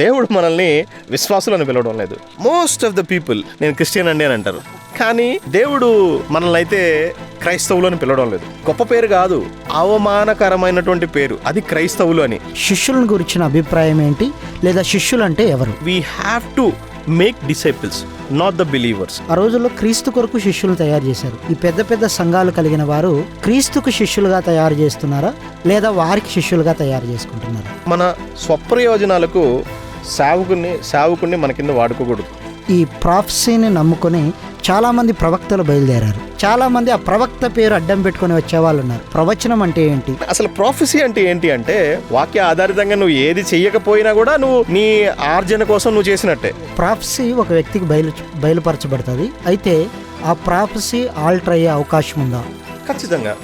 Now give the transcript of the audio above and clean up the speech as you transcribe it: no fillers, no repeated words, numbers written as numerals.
దేవుడు మనల్ని విశ్వాసులను పిలవడం లేదు. మోస్ట్ ఆఫ్ ద పీపుల్ నేను క్రిస్టియన్ అండి అని అంటారు, కానీ దేవుడు మనల్ని అయితే క్రైస్తవులు అని పిలవడం లేదు. గొప్ప పేరు కాదు, అవమానకరమైనటువంటి పేరు, అది క్రైస్తవులు అని. శిష్యులను గురించిన అభిప్రాయం ఏంటి, లేదా శిష్యులు అంటే ఎవరు? We have to make disciples, not the believers. ఆ రోజుల్లో క్రీస్తు కొరకు శిష్యులు తయారు చేశారు. ఈ పెద్ద పెద్ద సంఘాలు కలిగిన వారు క్రీస్తుకు శిష్యులుగా తయారు చేస్తున్నారా, లేదా వారికి శిష్యులుగా తయారు చేసుకుంటున్నారా? మన స్వప్రయోజనాలకు సేవకుని మన కింద వాడుకోకూడదు. ఈ ప్రాఫెసీని నమ్ముకొని చాలా మంది ప్రవక్తలు బయలుదేరారు. చాలా మంది ఆ ప్రవక్త పేరు అడ్డం పెట్టుకొని వచ్చే వాళ్ళు ఉన్నారు. ప్రవచనం అంటే ఏంటి? అసలు ప్రాఫెసీ అంటే ఏంటి అంటే, వాక్య ఆధారితంగా నువ్వు ఏది చెయ్యకపోయినా కూడా నువ్వు నీ ఆర్జన కోసం నువ్వు చేసినట్టే. ప్రాఫెసీ ఒక వ్యక్తికి బయలుపరచబడుతుంది. అయితే ఆ ప్రాఫెసీ ఆల్టర్ అయ్యే అవకాశం ఉందా? ఖచ్చితంగా